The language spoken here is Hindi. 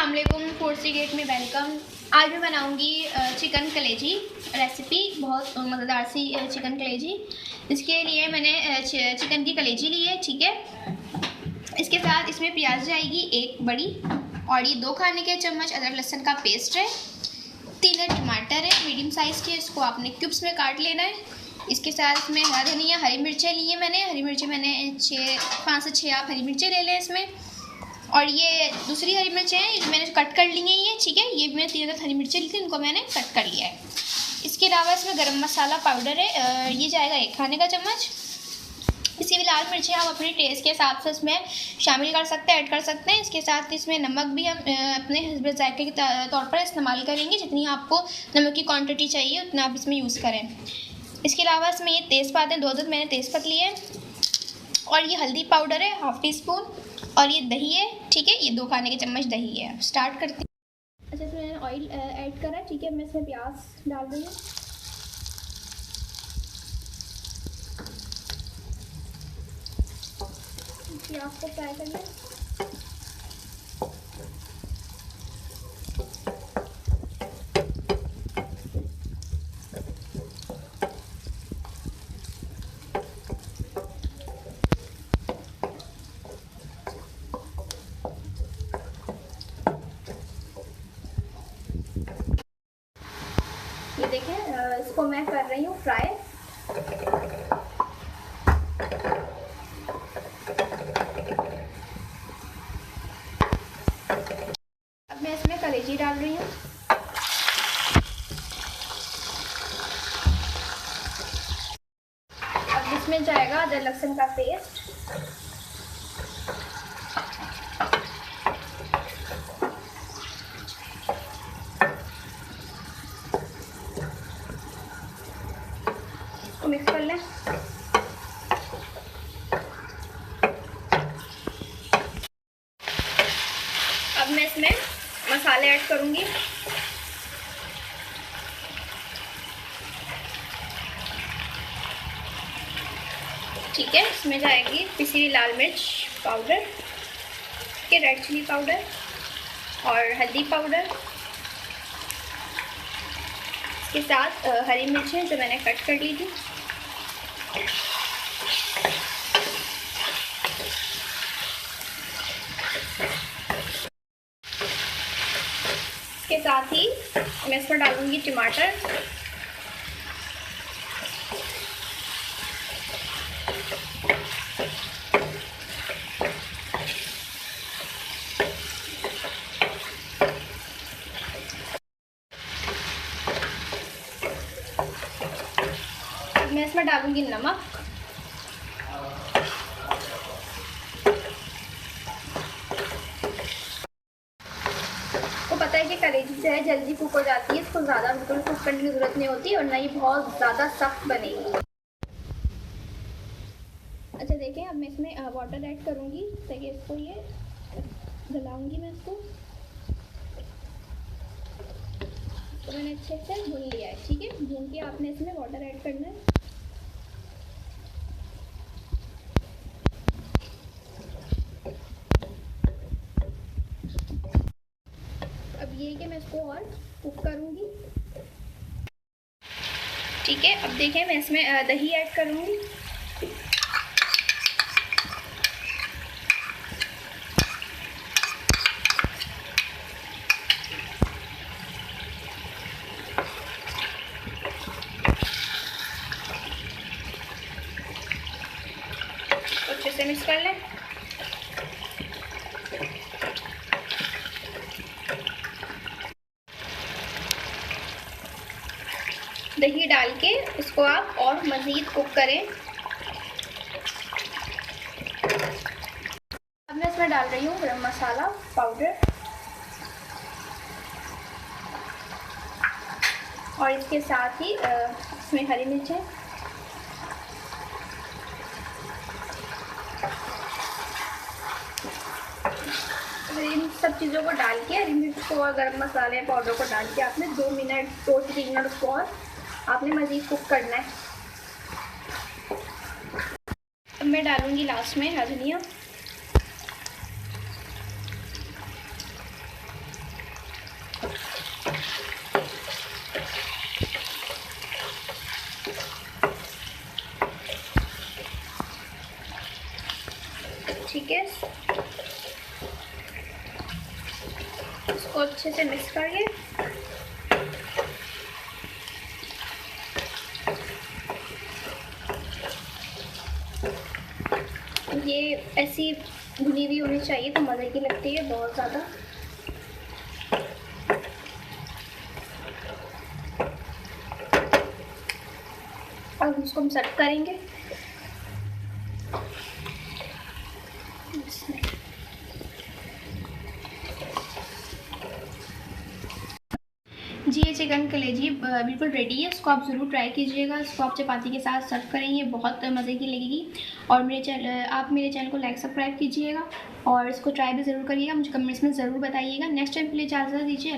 अस्सलाम वालेकुम, फूड सीक्रेट में वेलकम। आज मैं बनाऊंगी चिकन कलेजी रेसिपी, बहुत मज़ेदार सी चिकन कलेजी। इसके लिए मैंने चिकन की कलेजी ली है, ठीक है। इसके साथ इसमें प्याज जाएगी एक बड़ी, और ये 2 खाने के चम्मच अदरक लहसुन का पेस्ट है, 3 टमाटर है मीडियम साइज़ के, इसको आपने क्यूब्स में काट लेना है। इसके साथ इसमें हरा धनिया, हरी मिर्चें ली है मैंने, हरी मिर्चें मैंने 5 से 6 आप हरी मिर्चें ले लें इसमें। और ये दूसरी हरी मिर्चें हैं, ये मैंने कट कर ली हैं, ये ठीक है। ये मैंने 3 हरी मिर्चें ली थी, इनको मैंने कट कर लिया है। इसके अलावा इसमें गरम मसाला पाउडर है, ये जाएगा 1 खाने का चम्मच। किसी भी लाल मिर्चें आप अपने टेस्ट के हिसाब से इसमें शामिल कर सकते हैं, ऐड कर सकते हैं। इसके साथ इसमें नमक भी हम अपने हस्बे जायके के तौर पर इस्तेमाल करेंगे। जितनी आपको नमक की क्वांटिटी चाहिए उतना आप इसमें यूज़ करें। इसके अलावा इसमें ये तेज़पात है, 2 मैंने तेज़पत्ता लिए हैं, और ये हल्दी पाउडर है 1/2 टीस्पून, और ये दही है, ठीक है। ये 2 खाने के चम्मच दही है। स्टार्ट करती हूँ। अच्छा, इसमें मैंने ऑयल ऐड करा है, ठीक है। मैं इसमें प्याज डाल रही हूँ। प्याज को फ्राई कर लें। ये देखें, इसको मैं कर रही हूँ फ्राई। अब मैं इसमें कलेजी डाल रही हूँ। अब इसमें जाएगा अदरक लहसुन का पेस्ट, मिक्स कर लें। अब मैं इसमें मसाले ऐड करूंगी। ठीक है, इसमें जाएगी पिसी हुई लाल मिर्च पाउडर, के रेड चिली पाउडर और हल्दी पाउडर। इसके साथ हरी मिर्चें जो मैंने कट कर ली थी। इसके साथ ही मैं इसमें डालूंगी टमाटर, मैं इसमें डालूंगी नमक, पता है कि कलेजी जो है जल्दी कुक हो जाती है, इसको ज़्यादा बिल्कुल कुक करने की ज़रूरत नहीं होती, और ना ही बहुत ज़्यादा सख्त बनेगी। अच्छा देखें, अब मैं इसमें वाटर ऐड करूँगी ताकि इसको ये गलाऊँगी मैं इसको। तो मैंने अच्छे से भून लिया है, ठीक है। भून के आपने इसमें वाटर ऐड करना है। अब ये कि मैं इसको और कुक करूँगी, ठीक है। अब देखें, मैं इसमें दही ऐड करूँगी। अच्छे से मिक्स कर लें। दही डाल के इसको आप और मज़ीद कुक करें। अब मैं इसमें डाल रही हूँ गरम मसाला पाउडर, और इसके साथ ही इसमें हरी मिर्चें, इन सब चीज़ों को डाल के, हरी मिर्च को और गरम मसाले पाउडर को डाल के आपने 2 से 3 मिनट उसको और आपने मज़ीद कुक करना है। अब मैं डालूंगी लास्ट में हरा धनिया। ठीक है, इसको अच्छे से मिक्स करिए। ये ऐसी भुनी हुई होनी चाहिए तो मज़े की लगती है बहुत ज़्यादा। अब इसको हम सर्व करेंगे। जी ये चिकन कलेजी बिल्कुल रेडी है, इसको आप ज़रूर ट्राई कीजिएगा। इसको आप चपाती के साथ सर्व करेंगे, बहुत मज़े की लगेगी। और आप मेरे चैनल को लाइक सब्सक्राइब कीजिएगा और इसको ट्राई भी ज़रूर करिएगा। मुझे कमेंट्स में ज़रूर बताइएगा। नेक्स्ट टाइम के लिए इजाज़त दीजिए।